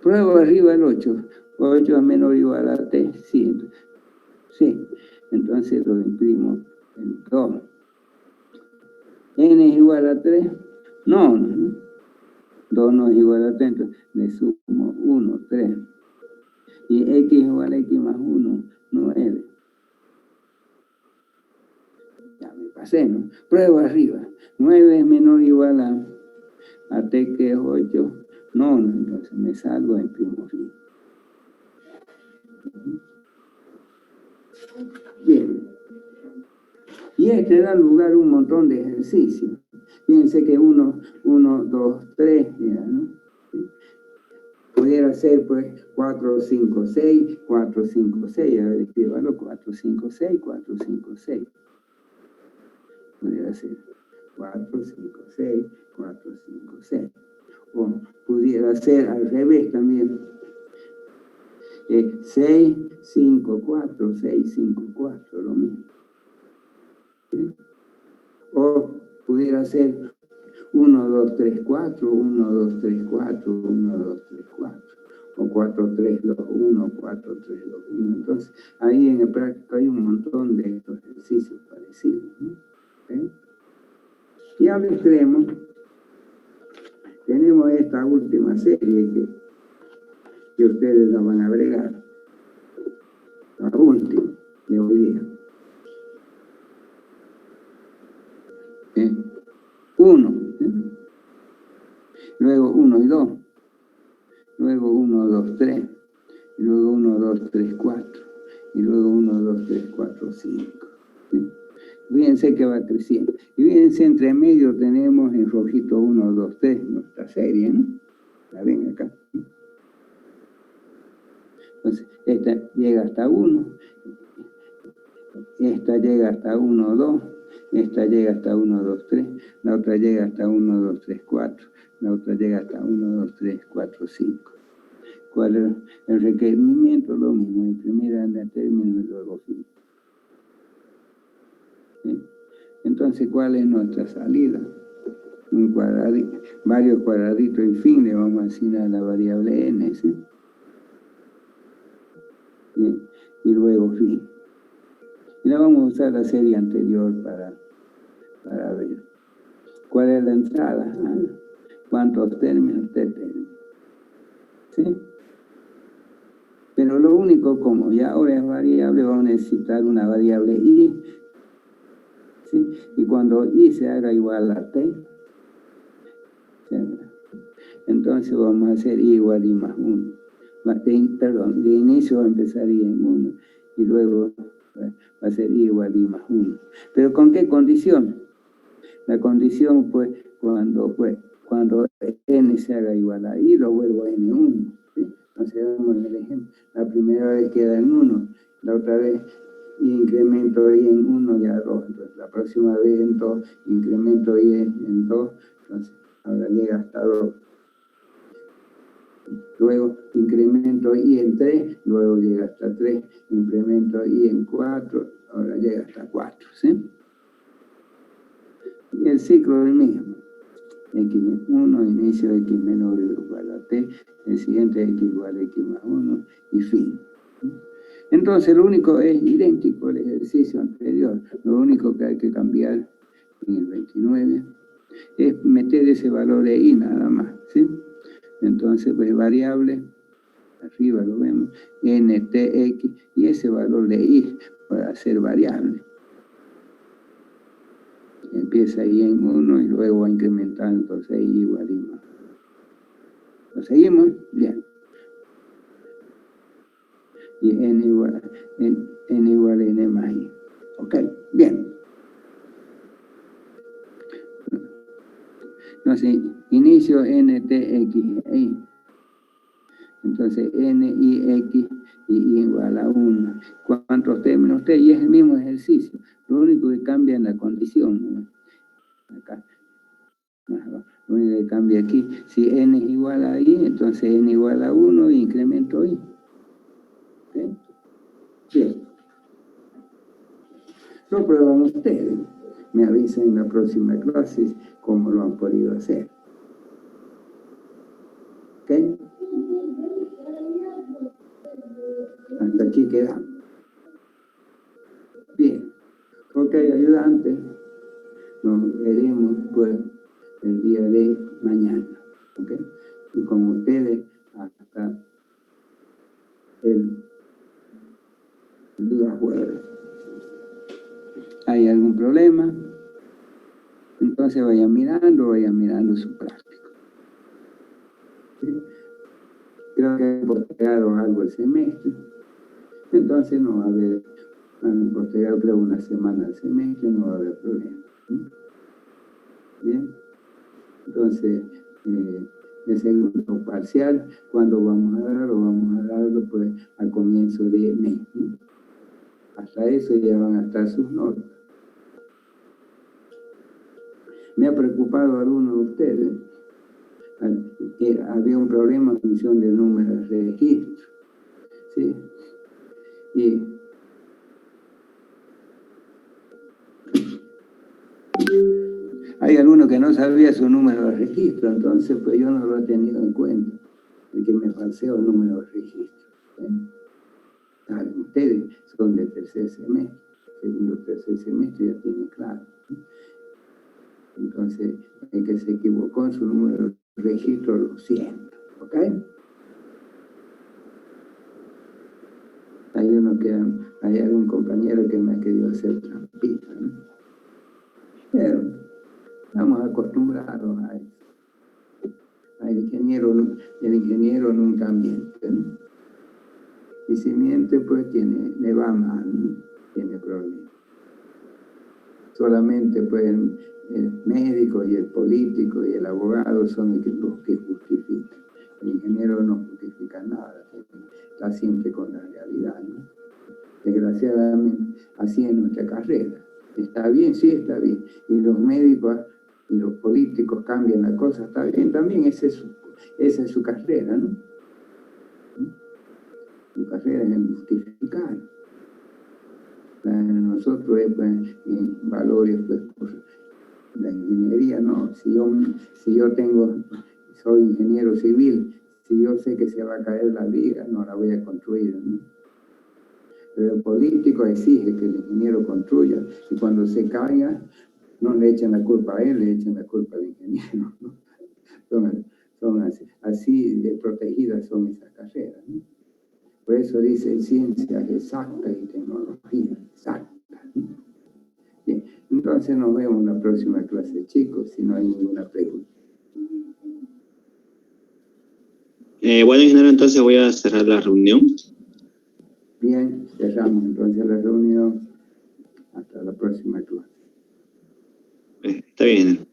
Pruebo arriba el 8. 8 es menor o igual a t, sí. Sí, entonces lo imprimo el 2. N es igual a 3, no. 2 no es igual a 3, entonces le sumo 1, 3. Y x igual a x más 1, 9. Ya me pasé, ¿no? Prueba arriba. 9 es menor o igual a t, que es 8. nono, entonces me salgo en primo fin. Bien. Y este da lugar a un montón de ejercicios. Fíjense que 1, 2, 3, ¿no? Pudiera ser pues 4, 5, 6, 4, 5, 6. A ver, escríbalo, 4, 5, 6, 4, 5, 6. Pudiera ser 4, 5, 6, 4, 5, 6. O pudiera ser al revés también. 6, 5, 4, 6, 5, 4, lo mismo. ¿Sí? O pudiera ser 1, 2, 3, 4, 1, 2, 3, 4, 1, 2, 3, 4. O 4, 3, 2, 1, 4, 3, 2, 1. Entonces, ahí en el práctico hay un montón de estos ejercicios parecidos, ¿no? ¿Okay? Y al extremo, tenemos esta última serie que ustedes la van a agregar. La última de hoy día. 1. Luego 1 y 2. Luego 1, 2, 3. Y luego 1, 2, 3, 4. Y luego 1, 2, 3, 4, 5. ¿Sí? Fíjense que va creciendo. Y fíjense, entre medio tenemos en rojito 1, 2, 3, nuestra serie, ¿no? La ven acá. Entonces, esta llega hasta 1. Esta llega hasta 1, 2. Esta llega hasta 1, 2, 3. La otra llega hasta 1, 2, 3, 4. La otra llega hasta 1, 2, 3, 4, 5. ¿Cuál es el requerimiento? Lo mismo, en primera anda término y luego fin. ¿Sí? Entonces, ¿cuál es nuestra salida? Un cuadradito, varios cuadraditos y fin le vamos a asignar la variable n, ¿sí? ¿Sí? Y luego fin. Y la vamos a usar la serie anterior para ver. ¿Cuál es la entrada? ¿Cuántos términos? 3 términos. ¿Sí? Pero lo único, como ya ahora es variable, vamos a necesitar una variable i. ¿Sí? Y cuando i se haga igual a t, entonces vamos a hacer i igual a i más 1. Perdón, de inicio va a empezar i en 1 y luego va a ser i igual a i más 1. ¿Pero con qué condición? La condición, pues, cuando n se haga igual a i, lo vuelvo a n1. ¿Sí? Entonces, vamos el ejemplo. La primera vez queda en 1, la otra vez incremento i en 1 y a 2. Entonces, la próxima vez en 2, incremento i en 2. Entonces, ahora llega hasta 2. Luego incremento i en 3, luego llega hasta 3. Incremento i en 4, ahora llega hasta 4. ¿Sí? Y el ciclo es el mismo. X1, inicio x menor o igual a t, el siguiente x igual a x más 1 y fin. Entonces lo único es idéntico al ejercicio anterior, lo único que hay que cambiar en el 29 es meter ese valor de i nada más, ¿sí? Entonces pues variable, arriba lo vemos, ntx y ese valor de i para hacer variable. Empieza ahí en 1 y luego va incrementando, entonces i igual a i más. ¿Lo seguimos? Bien. Y n igual a n más i. ¿Ok? Bien. Entonces, inicio ntx i. Entonces, nix y igual a 1. ¿Cuántos términos t? Y es el mismo ejercicio. Lo único que cambia es la condición, ¿no? Acá. Lo único que cambia aquí, si n es igual a i, entonces n igual a 1 y incremento i. ¿Okay? Bien. Lo prueban ustedes. Me avisan en la próxima clase cómo lo han podido hacer. ¿Ok? Hasta aquí quedamos. Bien. Ok, ayudante. Nos veremos pues el día de mañana. ¿Ok? Y con ustedes hasta el día jueves. ¿Hay algún problema? Entonces vayan mirando su práctica. ¿Sí? postergado algo el semestre, entonces no va a haber, han postergado creo una semana el semestre, no va a haber problema. Bien, entonces el segundo parcial, ¿cuándo vamos a darlo? Vamos a darlo pues al comienzo de mes. Hasta eso ya van a estar sus notas. Me ha preocupado alguno de ustedes. Había un problema en función del número de registro. ¿Sí? Y hay alguno que no sabía su número de registro, entonces pues yo no lo he tenido en cuenta, el que me falseó el número de registro. Saben, ustedes son de tercer semestre, segundo tercer semestre ya tienen claro. Entonces, el que se equivocó en su número de registro, lo siento, ¿ok? Hay algún compañero que me ha querido hacer trampita, ¿no? Pero estamos acostumbrados a eso. El ingeniero nunca miente, ¿no? Y si miente, pues le va mal, ¿no? Tiene problemas. Solamente pues el médico y el político y el abogado son los que justifican. El ingeniero no justifica nada, está siempre con la realidad, ¿no? Desgraciadamente, así es nuestra carrera. ¿Está bien? Sí, está bien. Y los médicos y los políticos cambian la cosa, está bien, también esa es su carrera, ¿no? Su carrera es en justificar. Nosotros es pues, valores pues, por la ingeniería, no. Si yo soy ingeniero civil, si yo sé que se va a caer la viga, no la voy a construir, ¿no? Pero el político exige que el ingeniero construya y cuando se caiga no le echan la culpa a él, le echan la culpa al ingeniero, ¿no? Son así de protegidas son esas carreras, ¿no? Por eso dice ciencias exactas y tecnología exacta. Bien, entonces nos vemos en la próxima clase, chicos, si no hay ninguna pregunta. Bueno, ingeniero, entonces voy a cerrar la reunión. Bien, cerramos entonces la reunión. Hasta la próxima clase. Está bien.